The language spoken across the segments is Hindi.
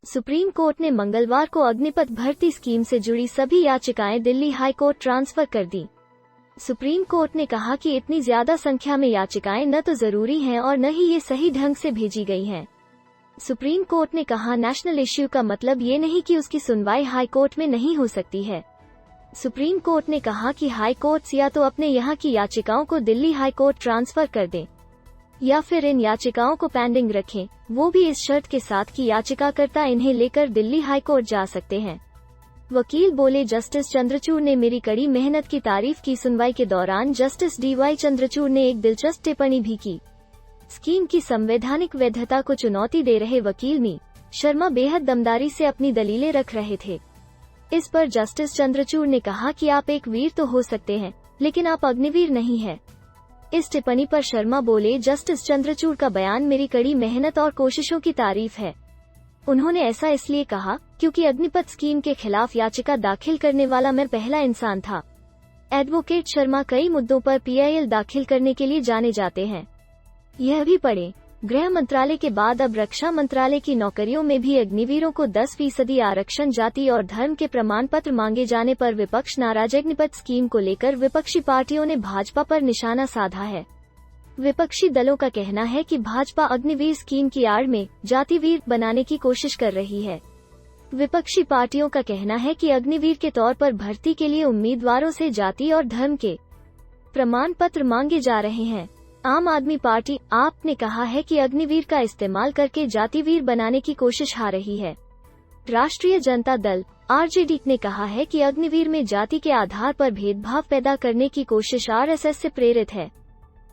सुप्रीम कोर्ट ने मंगलवार को अग्निपथ भर्ती स्कीम से जुड़ी सभी याचिकाएं दिल्ली हाई कोर्ट ट्रांसफर कर दी। सुप्रीम कोर्ट ने कहा कि इतनी ज्यादा संख्या में याचिकाएं न तो जरूरी हैं और न ही ये सही ढंग से भेजी गई हैं। सुप्रीम कोर्ट ने कहा, नेशनल इश्यू का मतलब ये नहीं कि उसकी सुनवाई हाई कोर्ट में नहीं हो सकती है। सुप्रीम कोर्ट ने कहा कि हाई कोर्ट्स या तो अपने यहाँ की याचिकाओं को दिल्ली हाई कोर्ट ट्रांसफर कर दें या फिर इन याचिकाओं को पेंडिंग रखें, वो भी इस शर्त के साथ कि याचिकाकर्ता इन्हें लेकर दिल्ली हाई कोर्ट जा सकते हैं। वकील बोले, जस्टिस चंद्रचूड़ ने मेरी कड़ी मेहनत की तारीफ की। सुनवाई के दौरान जस्टिस DY चंद्रचूड़ ने एक दिलचस्प टिप्पणी भी की। स्कीम की संवैधानिक वैधता को चुनौती दे रहे वकील मी शर्मा बेहद दमदारी से अपनी दलीलें रख रहे थे। इस पर जस्टिस चंद्रचूड़ ने कहा कि आप एक वीर तो हो सकते हैं, लेकिन आप अग्निवीर नहीं हैं। इस टिप्पणी पर शर्मा बोले, जस्टिस चंद्रचूड़ का बयान मेरी कड़ी मेहनत और कोशिशों की तारीफ है। उन्होंने ऐसा इसलिए कहा क्योंकि अग्निपथ स्कीम के खिलाफ याचिका दाखिल करने वाला मैं पहला इंसान था। एडवोकेट शर्मा कई मुद्दों पर PIL दाखिल करने के लिए जाने जाते हैं। यह भी पढ़ें, गृह मंत्रालय के बाद अब रक्षा मंत्रालय की नौकरियों में भी अग्निवीरों को 10% आरक्षण। जाति और धर्म के प्रमाण पत्र मांगे जाने पर विपक्ष नाराज। अग्निपथ स्कीम को लेकर विपक्षी पार्टियों ने भाजपा पर निशाना साधा है। विपक्षी दलों का कहना है कि भाजपा अग्निवीर स्कीम की आड़ में जातिवीर बनाने की कोशिश कर रही है। विपक्षी पार्टियों का कहना है कि अग्निवीर के तौर पर भर्ती के लिए उम्मीदवारों से जाति और धर्म के प्रमाण पत्र मांगे जा रहे हैं। आम आदमी पार्टी आप ने कहा है कि अग्निवीर का इस्तेमाल करके जातिवीर बनाने की कोशिश हो रही है। राष्ट्रीय जनता दल RJD ने कहा है कि अग्निवीर में जाति के आधार पर भेदभाव पैदा करने की कोशिश RSS से प्रेरित है।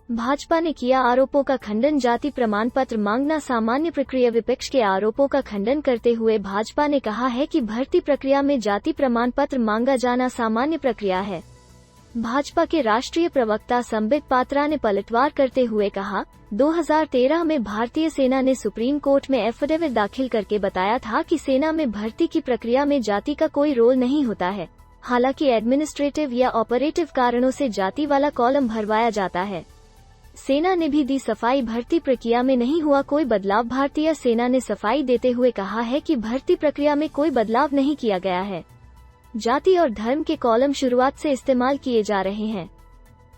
भाजपा ने किया आरोपों का खंडन। जाति प्रमाण पत्र मांगना सामान्य प्रक्रिया। विपक्ष के आरोपों का खंडन करते हुए भाजपा ने कहा है कि भर्ती प्रक्रिया में जाति प्रमाण पत्र मांगा जाना सामान्य प्रक्रिया है। भाजपा के राष्ट्रीय प्रवक्ता संबित पात्रा ने पलटवार करते हुए कहा, 2013 में भारतीय सेना ने सुप्रीम कोर्ट में एफिडेविट दाखिल करके बताया था कि सेना में भर्ती की प्रक्रिया में जाति का कोई रोल नहीं होता है। हालांकि एडमिनिस्ट्रेटिव या ऑपरेटिव कारणों से जाति वाला कॉलम भरवाया जाता है। सेना ने भी दी सफाई, भर्ती प्रक्रिया में नहीं हुआ कोई बदलाव। भारतीय सेना ने सफाई देते हुए कहा है कि भर्ती प्रक्रिया में कोई बदलाव नहीं किया गया है। जाति और धर्म के कॉलम शुरुआत से इस्तेमाल किए जा रहे हैं।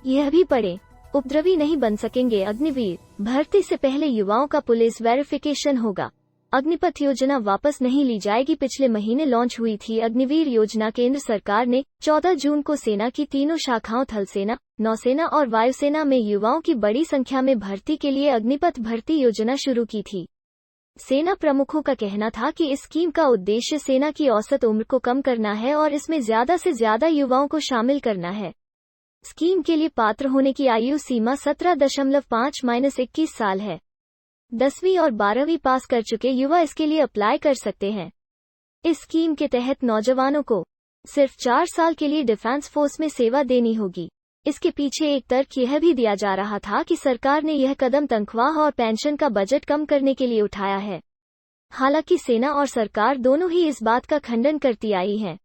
यह भी पढ़ें, उपद्रवी नहीं बन सकेंगे अग्निवीर। भर्ती से पहले युवाओं का पुलिस वेरिफिकेशन होगा। अग्निपथ योजना वापस नहीं ली जाएगी। पिछले महीने लॉन्च हुई थी अग्निवीर योजना। केंद्र सरकार ने 14 जून को सेना की तीनों शाखाओं थल सेना, नौसेना और वायुसेना में युवाओं की बड़ी संख्या में भर्ती के लिए अग्निपथ भर्ती योजना शुरू की थी। सेना प्रमुखों का कहना था कि इस स्कीम का उद्देश्य सेना की औसत उम्र को कम करना है और इसमें ज्यादा से ज्यादा युवाओं को शामिल करना है। स्कीम के लिए पात्र होने की आयु सीमा 17.5-21 साल है। 10वीं और 12वीं पास कर चुके युवा इसके लिए अप्लाई कर सकते हैं। इस स्कीम के तहत नौजवानों को सिर्फ 4 साल के लिए डिफेंस फोर्स में सेवा देनी होगी। इसके पीछे एक तर्क यह भी दिया जा रहा था कि सरकार ने यह कदम तनख्वाह और पेंशन का बजट कम करने के लिए उठाया है। हालांकि सेना और सरकार दोनों ही इस बात का खंडन करती आई हैं।